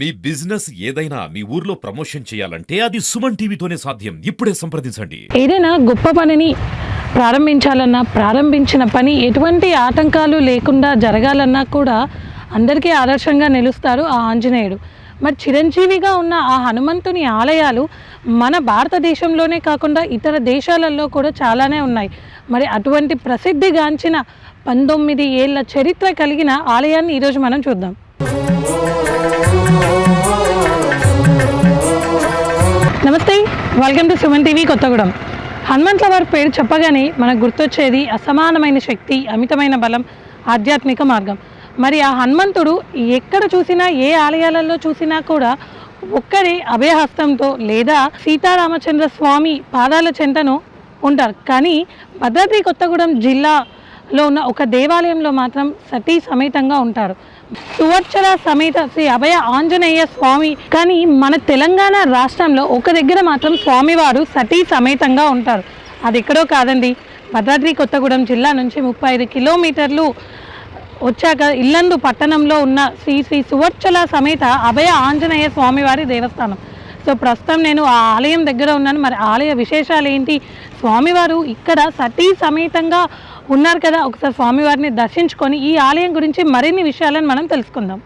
మీ business ఏదైనా మీ ఊర్లో promotion చేయాలంటే అది సుమన్ టీవీతోనే సాధ్యం. ఇప్పుడే సంప్రదించండి. ఏదైనా గొప్ప పనిని ప్రారంభించాలన్నా, ప్రారంభించిన పని ఎటువంటి ఆటంకాలు లేకుండా జరగాలన్నా కూడా అందరికీ ఆదర్శంగా నిలుస్తారు ఆ ఆంజనేయుడు. మరి చిరంజీవిగా ఉన్న ఆ హనుమంతుని ఆలయాలు మన భారతదేశంలోనే కాకుండా ఇతర దేశాలలో కూడా చాలానే ఉన్నాయి. మరి అటువంటి ప్రసిద్ధిగాంచిన 19 ఏళ్ల చరిత్ర కలిగిన ఆలయాన్ని ఈరోజు మనం చూద్దాం. నమస్తే, welcome to Suman TV Kothagudem. హనుమంతుల వారి పేరు చెప్పగానే మనకు గుర్తొచ్చేది అసమానమైన శక్తి, అమితమైన బలం, ఆధ్యాత్మిక మార్గం. మరి ఆ హనుమంతుడు ఎక్కడ చూసినా, ఏ ఆలయాలలో చూసినా కూడా ఒక్కరే అభయహస్తంతో లేదా సీతారామచంద్ర స్వామి పాదాల చెంతను ఉంటారు. కానీ భద్రాద్రి కొత్తగూడెం జిల్లాలో ఉన్న ఒక దేవాలయంలో మాత్రం సతీ సమేతంగా ఉంటారు. సువర్చల సమేత శ్రీ అభయ ఆంజనేయ స్వామి. కానీ మన తెలంగాణ రాష్ట్రంలో ఒక దగ్గర మాత్రం స్వామివారు సతీ సమేతంగా ఉంటారు. అది ఎక్కడో కాదండి, భద్రాద్రి కొత్తగూడెం జిల్లా నుంచి 35 కిలోమీటర్లు వచ్చాక ఇల్లందు పట్టణంలో ఉన్న శ్రీ శ్రీ సువర్చల సమేత అభయ ఆంజనేయ స్వామివారి దేవస్థానం. సో ప్రస్తుతం నేను ఆ ఆలయం దగ్గర ఉన్నాను. మరి ఆలయ విశేషాలు ఏంటి, స్వామివారు ఇక్కడ సతీ సమేతంగా ఉన్నారు కదా, ఒకసారి స్వామివారిని దర్శించుకొని ఈ ఆలయం గురించి మరిన్ని విషయాలను మనం తెలుసుకుందాం.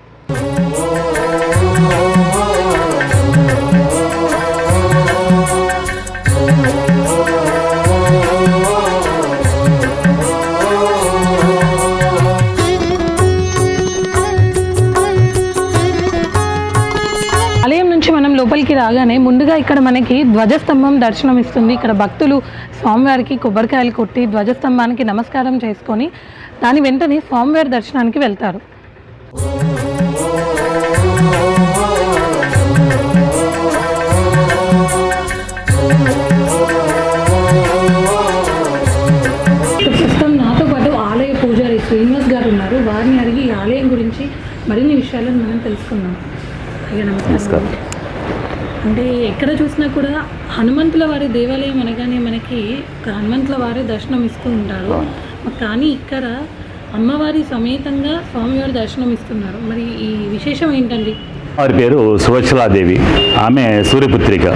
ఆలయం నుంచి మనం లోపలికి రాగానే ముందుగా ఇక్కడ మనకి ధ్వజస్తంభం దర్శనం ఇస్తుంది. ఇక్కడ భక్తులు స్వామివారికి కొబ్బరికాయలు కొట్టి ధ్వజస్తంభానికి నమస్కారం చేసుకొని దాని వెంటనే స్వామివారి దర్శనానికి వెళ్తారు. ప్రస్తుతం నాతో పాటు ఆలయ పూజారి శ్రీనివాస్ గారు ఉన్నారు. వారిని అడిగి ఈ ఆలయం గురించి మరిన్ని విషయాలను మనం తెలుసుకుందాం. నమస్కారం. అంటే ఎక్కడ చూసినా కూడా హనుమంతుల వారి దేవాలయం అనగానే మనకి హనుమంతుల వారి దర్శనం ఇస్తూ ఉంటారు. కానీ ఇక్కడ అమ్మవారి సమేతంగా స్వామివారి దర్శనం ఇస్తున్నారు. మరి ఈ విశేషం ఏంటండి? వారి పేరు సువత్సలాదేవి. ఆమె సూర్యపుత్రిక,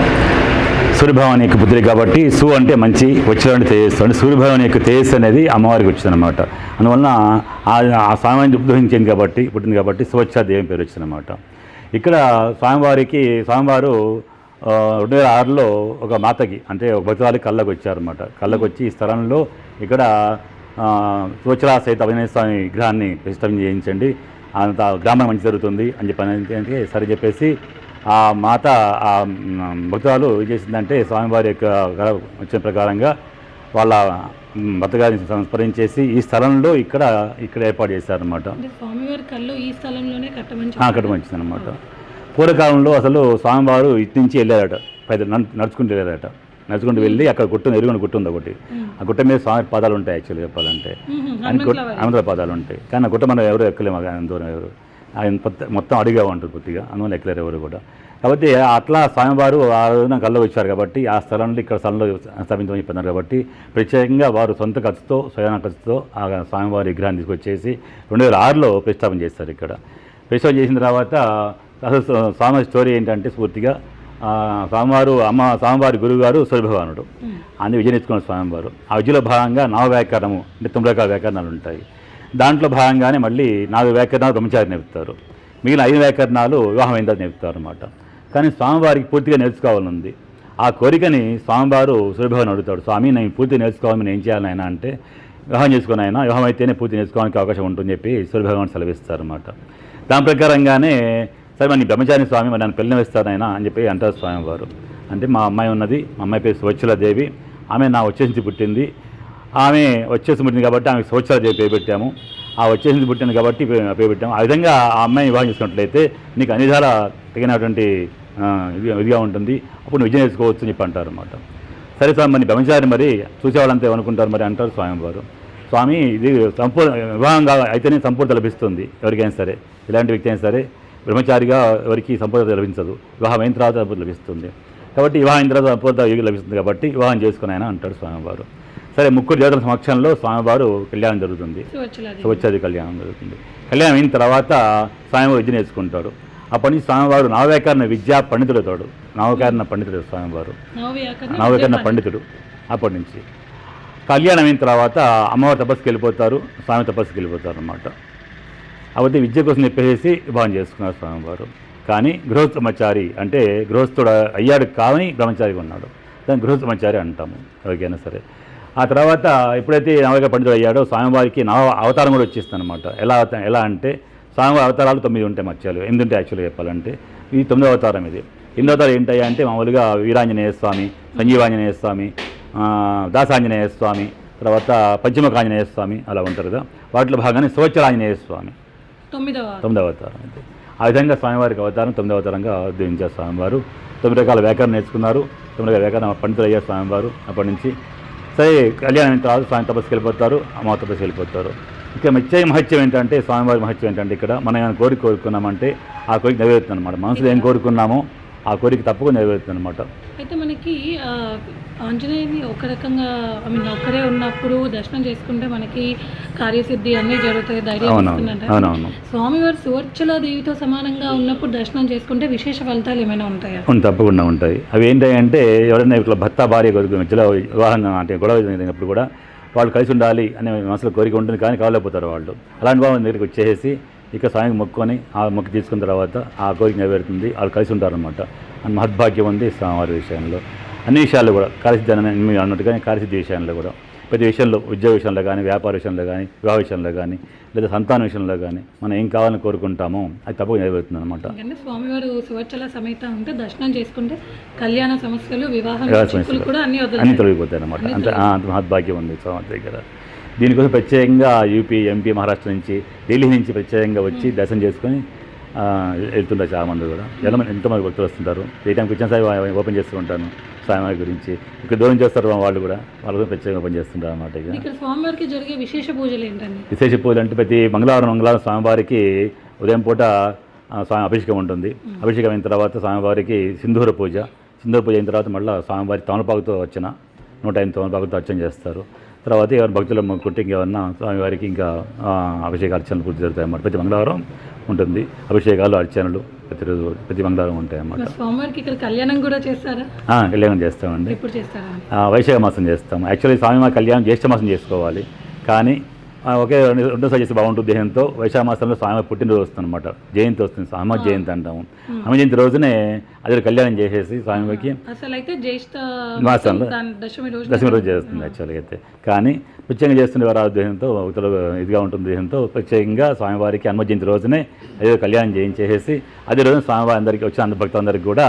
సూర్యభగవాన్ యొక్క పుత్రిక కాబట్టి సు అంటే మంచి, వచ్చేలాంటి తేజస్సు అంటే సూర్యభగవాన్ యొక్క తేజస్సు అనేది అమ్మవారికి వచ్చిందనమాట. అందువలన ఆ స్వామిని ఉద్భవించింది కాబట్టి పుట్టింది కాబట్టి సువత్సలాదేవి పేరు వచ్చిందనమాట. ఇక్కడ స్వామివారు 2006లో ఒక మాతకి అంటే ఒక భక్తురాలికి కళ్ళకు వచ్చారన్నమాట. కళ్ళకు వచ్చి ఈ స్థలంలో ఇక్కడ సువత్సలా సహిత అభినయ స్వామి విగ్రహాన్ని ప్రతిష్ఠాపన చేయించండి, అంత గ్రామం మంచి జరుగుతుంది అని చెప్పి సరే చెప్పేసి ఆ మాత ఆ భక్తురాలు ఏం చేసిందంటే స్వామివారి యొక్క వచ్చిన ప్రకారంగా వాళ్ళ భర్తగారిని సంస్మరించేసి ఈ స్థలంలో ఇక్కడ ఏర్పాటు చేశారనమాట. కట్టమంచిందనమాట. పూర్వకాలంలో అసలు స్వామివారు ఇటు నుంచి వెళ్ళారట, నడుచుకుంటూ వెళ్ళి అక్కడ ఎరుగున గుట్ట ఉంది ఒకటి. ఆ గుట్ట మీద స్వామి పాదాలు ఉంటాయి. యాక్చువల్గా చెప్పాలంటే హనుమంతుల పాదాలు ఉంటాయి. కానీ ఆ గుట్ట మనం ఎవరు ఎక్కలేము, దూరం ఎవరు ఆయన మొత్తం అడిగా ఉంటుంది కొద్దిగా, అందువల్ల ఎక్కలేరు ఎవరు కూడా. కాబట్టి అట్లా స్వామివారు ఆ రోజున కళ్ళు వచ్చారు కాబట్టి ఆ స్థలంలో ఇక్కడ స్థలంలో స్థాపించమని చెప్పినారు. కాబట్టి ప్రత్యేకంగా వారు సొంత ఖర్చుతో స్వయం ఖర్చుతో ఆ స్వామివారి విగ్రహాన్ని తీసుకొచ్చేసి 2006లో ప్రతిష్ఠాపన చేస్తారు. ఇక్కడ ప్రతిష్ఠాపన చేసిన తర్వాత అసలు స్వామి స్టోరీ ఏంటంటే పూర్తిగా స్వామివారి గురువుగారు సూర్యభగవానుడు, అన్ని విజయ నేర్చుకున్న స్వామివారు. ఆ విద్యలో భాగంగా వ్యాకరణము అంటే 9 రకాల వ్యాకరణాలు ఉంటాయి. దాంట్లో భాగంగానే మళ్ళీ 4 వ్యాకరణాలు బ్రహ్మచారి నేర్పుతారు, మిగిలిన 5 వ్యాకరణాలు వివాహం అయిన తర్వాత నేర్పుతారు అనమాట. కానీ స్వామివారికి పూర్తిగా నేర్చుకోవాలనుంది. ఆ కోరికని స్వామివారు సూర్యభగవాన్ అడుగుతాడు, స్వామి నేను పూర్తిగా నేర్చుకోవాలని ఏం చేయాలని ఆయన అంటే వివాహం చేసుకుని ఆయన వివాహం అయితేనే పూర్తి నేర్చుకోవడానికి అవకాశం ఉంటుందని చెప్పి సూర్యభగవాన్ సెలవిస్తారన్నమాట. దాని ప్రకారంగానే సరే మరి బ్రహ్మచారి స్వామి మరి నన్ను పెళ్ళి వేస్తానైనా అని చెప్పి అంటారు స్వామివారు. అంటే మా అమ్మాయి ఉన్నది, మా అమ్మాయి పేరు సువత్సలాదేవి, ఆమె నా వచ్చేసి పుట్టింది, ఆమె వచ్చేసి పుట్టింది కాబట్టి ఆమెకు సువత్సలాదేవి పేరు పెట్టాము. ఆ వచ్చేసి పుట్టింది కాబట్టి పేరు పెట్టాము. ఆ విధంగా ఆ అమ్మాయిని వివాహం చేసుకున్నట్లయితే నీకు అన్ని విధాలా తగినటువంటి ఇదిగా ఉంటుంది, అప్పుడు నువ్వు విజయం నేర్చుకోవచ్చు అని చెప్పి అంటారు అన్నమాట. సరే స్వామి మరి బ్రహ్మచారి మరి చూసేవాళ్ళంతా ఏమనుకుంటారు మరి అంటారు స్వామివారు. స్వామి ఇది వివాహం అయితేనే సంపూర్ణత లభిస్తుంది ఎవరికైనా సరే, ఇలాంటి వ్యక్తి అయినా సరే. బ్రహ్మచారిగా ఎవరికి సంపూర్ణత లభించదు, వివాహం అయిన తర్వాత సంపూర్ణ లభిస్తుంది. కాబట్టి వివాహం అయిన తర్వాత సంపూర్ణత లభిస్తుంది కాబట్టి వివాహం చేసుకుని ఆయన అంటాడు స్వామివారు. సరే ముగ్గురు దేవతల సమక్షంలో స్వామివారు కళ్యాణం జరుగుతుంది, సువత్సలాదేవి కళ్యాణం జరుగుతుంది. కళ్యాణం అయిన తర్వాత స్వామివారు విద్య నేర్చుకుంటాడు. అప్పటి నుంచి స్వామివారు నవవ్యాకరణ విద్యా పండితుడు తోడు, నవవ్యాకరణ పండితుడు స్వామివారు, నవవ్యాకరణ పండితుడు. అప్పటి నుంచి కళ్యాణం అయిన తర్వాత అమ్మవారు తపస్సుకి వెళ్ళిపోతారు, స్వామి తపస్సుకి వెళ్ళిపోతారు అన్నమాట. అవన్నీ విద్య కోసం చెప్పేసి వివాహం చేసుకున్నారు స్వామివారు. కానీ గృహస్థమచారి అంటే గృహస్థుడు అయ్యాడు కానీ బ్రహ్మచారిగా ఉన్నాడు, దాన్ని గృహస్థమచారి అంటాము ఎవరికైనా సరే. ఆ తర్వాత ఎప్పుడైతే నవవ్యాకరణ పండితుడు అయ్యాడో స్వామివారికి నవ అవతారం కూడా వచ్చేస్తుంది అనమాట. ఎలా అంటే స్వామివారి అవతారాలు 9 ఉంటాయి, మత్స్యాలు 8 ఉంటాయి యాక్చువల్గా చెప్పాలంటే. ఇది 9వ అవతారం. ఇది 8వ అవతారం ఏంటయ్యా అంటే మామూలుగా వీరాంజనేయ స్వామి, సంజీవాంజనేయ స్వామి, దాసాంజనేయ స్వామి, తర్వాత పంచముఖాంజనేయ స్వామి అలా ఉంటారు కదా. వాటిలో భాగానే సువచ్చలాంజనేయ స్వామి 9వ అవతారం. అయితే ఆ విధంగా స్వామివారికి అవతారం 9వ అవతారంగా ఉద్యోగించారు స్వామివారు. 9 రకాల వ్యాకరణ నేర్చుకున్నారు, 9 రకాల వ్యాకరణ పండితులు అయ్యారు స్వామివారు. అప్పటి నుంచి సరే కళ్యాణం తర్వాత స్వామి తపస్సుకి వెళ్ళిపోతారు, అమ్మ తపస్సుకి వెళ్ళిపోతారు. ఇక మహత్యం ఏంటంటే స్వామివారి మహత్యం ఏంటంటే ఇక్కడ మనం ఏమైనా కోరిక కోరుకున్నామంటే ఆ కోరిక నెరవేరుతుంది అనమాట. మనసులో ఏం కోరుకున్నామో ఆ కోరిక తప్పకుండా నెరవేరుతుంది అనమాట. అయితే మనకి ఆంజనేయుని ఒక రకంగా ఒక్కరే ఉన్నప్పుడు దర్శనం చేసుకుంటే మనకి కార్యసిద్ధి అన్నీ జరుగుతాయి, ధైర్యం వస్తుందంటే. అవునవును. స్వామివారు సువర్చల దేవితో సమానంగా ఉన్నప్పుడు దర్శనం చేసుకుంటే విశేష ఫలితాలు ఏమైనా ఉంటాయా? తప్పకుండా ఉంటాయి. అవి ఏంటంటే ఎవరైనా ఇట్లా భర్త భార్య కోరిక మధ్యలో వివాహం అంటే గొడవ జరిగినప్పుడు కూడా వాళ్ళు కలిసి ఉండాలి అనే మనసులో కోరిక ఉంటుంది, కానీ కావలేకపోతారు వాళ్ళు. అలాంటి వాళ్ళు దగ్గరికి వచ్చేసి ఇక స్వామికి మొక్కుకొని ఆ మొక్కు తీసుకున్న తర్వాత ఆ కోరిక నెరవేరుతుంది, వాళ్ళు కలిసి ఉంటారనమాట. అని మహద్భాగ్యం ఉంది స్వామివారి విషయంలో. అన్ని విషయాల్లో కూడా కార్యసిద్ధి మీరు అన్నట్టుగా కార్యసిద్ధి విషయంలో కూడా ప్రతి విషయంలో, ఉద్యోగ విషయంలో కానీ, వ్యాపార విషయంలో కానీ, వివాహ విషయంలో కానీ, లేదా సంతాన విషయంలో కానీ మనం ఏం కావాలని కోరుకుంటామో అది తప్పక నెరవేరుతుంది అనమాట. స్వామివారు సువర్చల సమేత ఉంటే దర్శనం చేసుకుంటే కళ్యాణ సమస్యలు, వివాహం కూడా అన్ని తొలగిపోతాయి అనమాట. అంత మహద్భాగ్యం ఉంది స్వామి దగ్గర. దీనికోసం ప్రత్యేకంగా యూపీ, ఎంపీ, మహారాష్ట్ర నుంచి, ఢిల్లీ నుంచి ప్రత్యేకంగా వచ్చి దర్శనం చేసుకొని వెళ్తుంటారు చాలామంది కూడా. ఎంతమంది భక్తులు వస్తుంటారు. ఏ టైంకి వచ్చిన సారి ఓపెన్ చేస్తూ ఉంటాను స్వామివారి గురించి. ఇక్కడ దూరం చేస్తారు వాళ్ళు కూడా, వాళ్ళు కూడా ప్రత్యేకంగా ఓపెన్ చేస్తుంటారు అన్నమాట. ఇక్కడ స్వామివారికి జరిగే విశేష పూజలు ఏంటండి? విశేష పూజలు అంటే ప్రతి మంగళవారం స్వామివారికి ఉదయం పూట స్వామి అభిషేకం ఉంటుంది. అభిషేకం అయిన తర్వాత స్వామివారికి సింధూర పూజ అయిన తర్వాత మళ్ళీ స్వామివారి తమలపాకుతో వచ్చిన 108 తమలపాకుతో అర్చన చేస్తారు. తర్వాత ఎవరు భక్తుల కొట్టి ఇంకేమన్నా స్వామివారికి ఇంకా అభిషేక అర్చనలు పూర్తి జరుగుతాయి అన్నమాట. ప్రతి మంగళవారం ఉంటుంది అభిషేకాలు, అర్చనలు ప్రతిరోజు ప్రతి మంగళవారం ఉంటాయి అన్నమాట. స్వామివారికి ఇక్కడ కళ్యాణం కూడా చేస్తారా? కళ్యాణం చేస్తామండి. ఎప్పుడు చేస్తారా? వైశాఖ మాసం చేస్తాము. యాక్చువల్లీ స్వామివారి కళ్యాణం జ్యేష్ఠ మాసం చేసుకోవాలి, కానీ ఒకే రెండోసారి చేస్తే బాగుంటుంది దేహంతో. వైశాఖ మాసంలో స్వామి పుట్టినరోజు వస్తుంది అనమాట, జయంతి వస్తుంది, అమ్మ జయంతి అంటాము. అమ్మ జయంతి రోజునే అది కళ్యాణం చేసేసి స్వామికి మాసంలో దశమి రోజు చేస్తుంది యాక్చువల్గా అయితే. కానీ ప్రత్యేకంగా చేస్తున్న వారు దేహంతో ఉత్తర ఇదిగా ఉంటుంది దేహంతో ప్రత్యేకంగా స్వామివారికి హనుమ జయంతి రోజునే అదే కళ్యాణం చేయించేసి అదే రోజున స్వామివారి అందరికీ వచ్చిన భక్తులందరికీ కూడా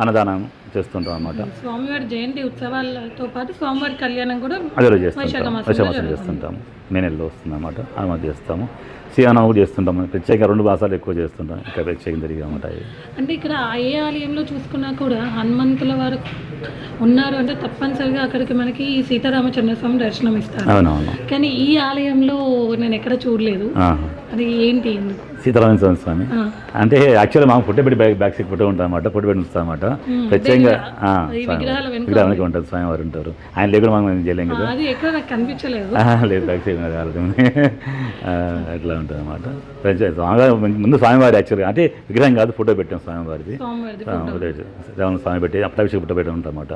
అన్నదానం చేస్తుంటాం అన్నమాట. స్వామివారి జయంతి ఉత్సవాలతో పాటు స్వామివారి కళ్యాణం కూడా అదే రోజు చేస్తుంటాం, వైశాఖమాసం చేస్తుంటాము. మే నెలలో వస్తుంది అన్నమాట. అది చేస్తాము. శ్రీయానం కూడా చేస్తుంటాము. ప్రత్యేకంగా 2 మాసాలు ఎక్కువ చేస్తుంటాం. ఇక్కడ ప్రత్యేకంగా జరిగి అన్నమాట. అంటే ఇక్కడ ఏ ఆలయంలో చూసుకున్నా కూడా హనుమంతుల వారు ఉన్నారు అంటే తప్పనిసరిగా అక్కడికి మనకి సీతారామచంద్రస్వామి దర్శనం ఇస్తారు. అవునవును. కానీ ఈ ఆలయంలో నేను ఎక్కడ చూడలేదు, అది ఏంటి? సీతారామచంద్ర స్వామి అంటే యాక్చువల్గా మాకు పుట్టబెట్టి బ్యాక్ సైడ్ పుట్ట ఉంటాం అన్నమాట, పుట్టబెట్టి వస్తాం అన్నమాట. ప్రత్యేకంగా విగ్రహానికి ఉంటుంది స్వామివారు ఉంటారు. ఆయన లేకుండా మనం చేయలేం కదా. కనిపించలేదు, లేదు బ్యాక్ సైడ్ అట్లా ఉంటుంది అన్నమాట. స్వామివారి ముందు స్వామివారి యాక్చువల్గా అంటే విగ్రహం కాదు, ఫోటో పెట్టాం స్వామివారిది. రావణ స్వామి పెట్టి అప్టాభిషేక ఫోటో పెట్టడం ఉంటాం అన్నమాట.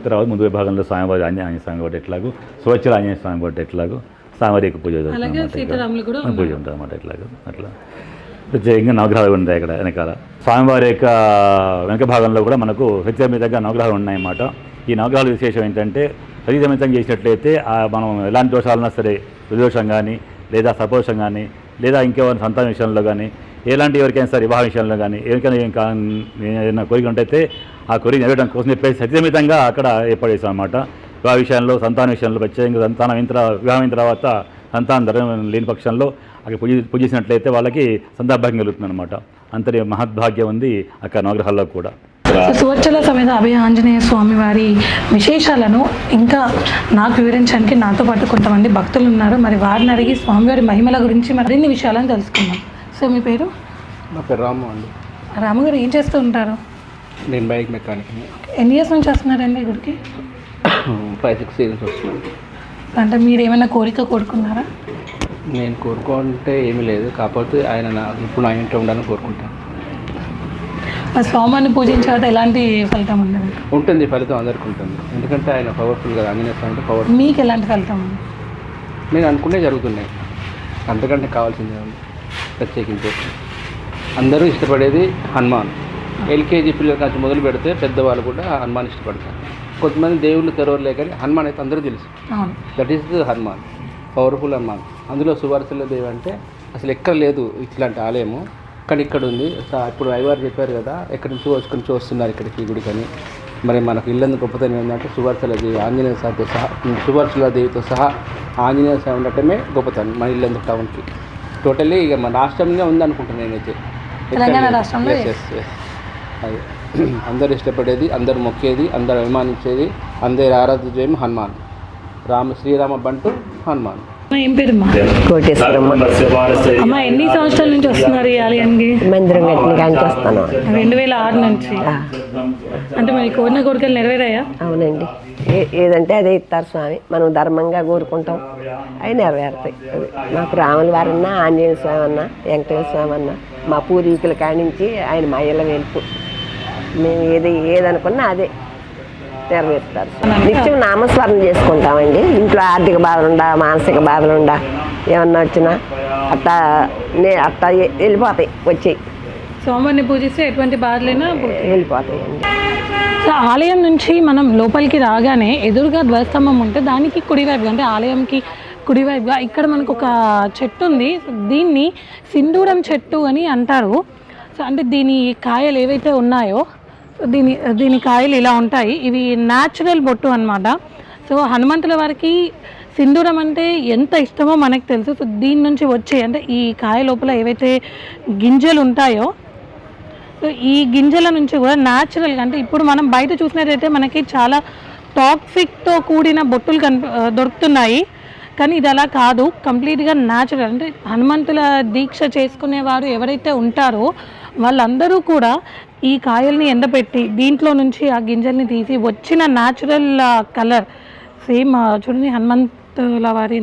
తర్వాత ముందు విభాగంలో స్వామివారి ఆంజనేయ స్వామి కాబట్టి ఎట్లాగో, సువచ్చల ఆంజనేయ స్వామి కాబట్టి ఎట్లాగో స్వామివారి ఎక్కువ పూజ పూజ ఉంటుంది అన్నమాట. ఎట్లాగో అట్లా ప్రత్యేకంగా నవగ్రహాలు ఉంటాయి ఇక్కడ వెనకాల. స్వామివారి యొక్క వెనక భాగంలో కూడా మనకు ప్రత్యేకంగా నవగ్రహాలు ఉన్నాయన్నమాట. ఈ నవగ్రహాల విశేషం ఏంటంటే సరిసమితంగా చేసినట్లయితే మనం ఎలాంటి దోషాలన్నా సరే, విదోషం కానీ లేదా సపోషం కానీ లేదా ఇంకెవరి సంతాన విషయంలో కానీ ఎలాంటి ఎవరికైనా సరే వివాహ విషయంలో కానీ ఎవరికైనా ఏదైనా కోరిక ఉంటైతే ఆ కోరిక నెరవేయడం కోసం చెప్పేసి సరిసమితంగా అక్కడ ఏర్పాటు చేస్తాం అన్నమాట. వివాహ విషయంలో, సంతాన విషయంలో ప్రత్యేకంగా సంతానం వివాహం అయిన తర్వాత సంతానం ధర్మం లేని పక్షంలో అక్కడ పూజ చేసినట్లయితే వాళ్ళకి సంతానభాగ్యం కలుగుతుంది అనమాట. అంతటి మహద్భాగ్యం ఉంది అక్కడ నవగ్రహాల్లో కూడా. సువచ్చల సమేత అభయ ఆంజనేయ స్వామి వారి విశేషాలను ఇంకా నాకు వివరించడానికి నాతో పాటు కొంతమంది భక్తులు ఉన్నారు. మరి వారిని అడిగి స్వామివారి మహిమల గురించి మరిన్ని విషయాలను తెలుసుకుందాం. సో మీ పేరు? నా పేరు రాము అండి. రాము గారు ఏం చేస్తూ ఉంటారు? నేను బైక్ మెకానిక్. ఎన్ని ఇయర్స్ నుంచి వస్తున్నారండి గుడికి? 5-6 ఇయర్స్ వస్తున్నాను. అంటే మీరు ఏమైనా కోరిక కోరుకున్నారా? నేను కోరుకుంటే ఏమీ లేదు, కాకపోతే ఆయన ఇప్పుడు నా ఇంట్లో ఉండాలని కోరుకుంటాను. మరి స్వామివారిని పూజించిన తర్వాత ఎలాంటి ఫలితం ఉంది మీకు? ఉంటుంది, ఫలితం అందరికీ ఉంటుంది. ఎందుకంటే ఆయన పవర్ఫుల్ కదా, ఆంజనేయ స్వామి అంటే పవర్ఫుల్. మీకు ఎలాంటి ఫలితం ఉంది? నేను అనుకునే జరుగుతున్నాయి, అంతకంటే కావాల్సిందే ఉంది. ప్రత్యేకించి అందరూ ఇష్టపడేది హనుమాన్. ఎల్కేజీ పిల్లల నుంచి మొదలు పెడితే పెద్దవాళ్ళు కూడా హనుమాన్ ఇష్టపడతారు. కొంతమంది దేవుళ్ళు తెరవలే కానీ హనుమాన్ అయితే అందరూ తెలుసు. అవును, that is Hanuman, powerful Hanuman. అందులో సువార్తల దేవి అంటే అసలు ఎక్కడ లేదు ఇట్లాంటి ఆలయము, కానీ ఇక్కడ ఉంది. ఇప్పుడు అయ్యవారు చెప్పారు కదా, ఎక్కడి నుంచి వస్తున్నారు ఇక్కడికి గుడికని. మరి మనకు ఇల్లందు గొప్పతనం ఏంటంటే సువార్తల దేవి, ఆంజనేయ స్వామితో సహా, సువార్తల దేవితో సహా ఆంజనేయ స్వామి ఉండటమే గొప్పతనం మన ఇల్లందు టౌన్కి. టోటల్లీ ఇక మన రాష్ట్రంలో ఉంది అనుకుంటున్నాను నేనైతే. తెలంగాణ రాష్ట్రంలో. అది అందరు ఇష్టపడేది, అందరు మొక్కేది, అందరు అభిమానించేది, అందరి ఆరాధ్య జయం హనుమాన్. శ్రీరామ బంటు హనుమాన్. ఏం పేరుమా? కోటేశ్వరమ్మ. అమ్మ ఎన్ని సంవత్సరాల నుంచి వస్తున్నారు ఈ ఆలయానికి? మందిరం కట్టడానికి వస్తాను. 2006 నుంచి. అంటే మరి కోరిన కోరికలు నెరవేరాయా? అవునండి, ఏదంటే అదే ఇస్తారు స్వామి. మనం ధర్మంగా కోరుకుంటాం, అవి నెరవేరుతాయి. మాకు రాముల వారన్నా, ఆంజనేయ స్వామి అన్నా, వెంకటేశ్వర స్వామి అన్నా మా పూర్వీకుల కానించి ఆయన మాయల వెలుపు. మేము ఏదనుకున్నా అదే నెరవేరుస్తారు. నిత్యం నామస్మరణ చేసుకుంటామండి. ఇంట్లో ఆర్థిక బాధలుండా, మానసిక బాధలుండా, ఏమన్నా వచ్చినా అట్టా వెళ్ళిపోతాయి, వచ్చాయి. స్వామివారిని పూజిస్తే ఎటువంటి బాధలైనా వెళ్ళిపోతాయండి. సో ఆలయం నుంచి మనం లోపలికి రాగానే ఎదురుగా ధ్వజస్తంభం ఉంటే దానికి కుడివైపుగా, అంటే ఆలయంకి కుడివైపుగా ఇక్కడ మనకు ఒక చెట్టు ఉంది. దీన్ని సింధూరం చెట్టు అని అంటారు. సో అంటే దీని కాయలు ఏవైతే ఉన్నాయో దీని కాయలు ఇలా ఉంటాయి. ఇవి న్యాచురల్ బొట్టు అన్నమాట. సో హనుమంతుల వారికి సింధూరం అంటే ఎంత ఇష్టమో మనకు తెలుసు. సో దీని నుంచి వచ్చే, అంటే ఈ కాయ లోపల ఏవైతే గింజలు ఉంటాయో, సో ఈ గింజల నుంచి కూడా న్యాచురల్గా, అంటే ఇప్పుడు మనం బయట చూసినట్టయితే మనకి చాలా టాక్సిక్తో కూడిన బొట్టులు దొరుకుతున్నాయి. కానీ ఇది అలా కాదు, కంప్లీట్గా న్యాచురల్. అంటే హనుమంతుల దీక్ష చేసుకునేవారు ఎవరైతే ఉంటారో వాళ్ళందరూ కూడా ఈ కాయల్ని ఎండబెట్టి దీంట్లో నుంచి ఆ గింజల్ని తీసి వచ్చిన న్యాచురల్ కలర్, సేమ్ చూడండి హనుమంతుల వారి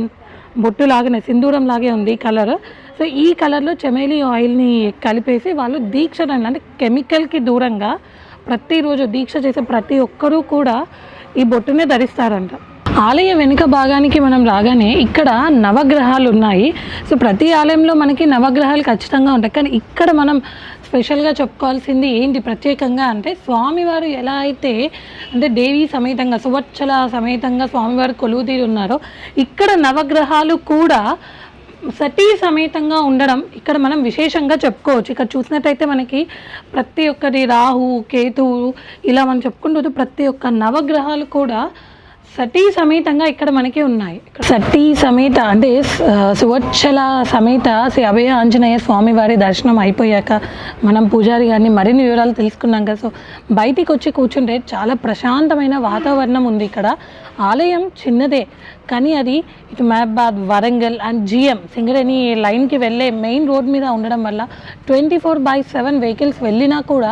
బొట్టు లాగానే, సింధూరం లాగే ఉంది ఈ కలర్. సో ఈ కలర్లో చమేలి ఆయిల్ని కలిపేసి వాళ్ళు దీక్ష, అంటే కెమికల్కి దూరంగా ప్రతిరోజు దీక్ష చేసే ప్రతి ఒక్కరూ కూడా ఈ బొట్టునే ధరిస్తారంట. ఆలయ వెనుక భాగానికి మనం రాగానే ఇక్కడ నవగ్రహాలు ఉన్నాయి. సో ప్రతి ఆలయంలో మనకి నవగ్రహాలు ఖచ్చితంగా ఉంటాయి, కానీ ఇక్కడ మనం స్పెషల్గా చెప్పుకోవాల్సింది ఏంటి ప్రత్యేకంగా అంటే, స్వామివారు ఎలా అయితే అంటే దేవీ సమేతంగా, సువచ్చల సమేతంగా స్వామివారు కొలువుతీరి ఉన్నారో, ఇక్కడ నవగ్రహాలు కూడా సతీ సమేతంగా ఉండడం ఇక్కడ మనం విశేషంగా చెప్పుకోవచ్చు. ఇక్కడ చూసినట్టయితే మనకి ప్రతి ఒక్కటి రాహు, కేతువు ఇలా మనం చెప్పుకుంటూ ప్రతి ఒక్క నవగ్రహాలు కూడా సతీ సమేతంగా ఇక్కడ మనకి ఉన్నాయి. సతీ సమేత అంటే సువచ్చల సమేత శ్రీ అభయ ఆంజనేయ స్వామి వారి దర్శనం అయిపోయాక మనం పూజారి గారిని మరిన్ని వివరాలు తెలుసుకున్నాం కదా. సో బయటికి వచ్చి కూర్చుంటే చాలా ప్రశాంతమైన వాతావరణం ఉంది ఇక్కడ. ఆలయం చిన్నదే, కానీ అది ఇటు మహబాద్, వరంగల్ అండ్ జిఎం సింగరేణి లైన్కి వెళ్ళే మెయిన్ రోడ్ మీద ఉండడం వల్ల 24/7 వెహికల్స్ వెళ్ళినా కూడా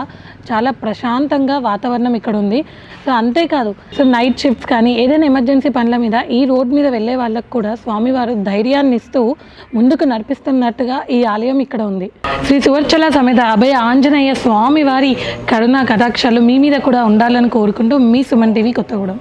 చాలా ప్రశాంతంగా వాతావరణం ఇక్కడ ఉంది. సో అంతేకాదు, సో నైట్ షిఫ్ట్స్ కానీ ఏదైనా ఎమర్జెన్సీ పనుల మీద ఈ రోడ్ మీద వెళ్ళే వాళ్ళకు కూడా స్వామివారు ధైర్యాన్ని ఇస్తూ ముందుకు నడిపిస్తున్నట్టుగా ఈ ఆలయం ఇక్కడ ఉంది. శ్రీ సువర్చల సమేత అభయ ఆంజనేయ స్వామివారి కరుణా కటాక్షాలు మీ మీద కూడా ఉండాలని కోరుకుంటూ మీ సుమన్ టీవీ కొత్తగూడెం.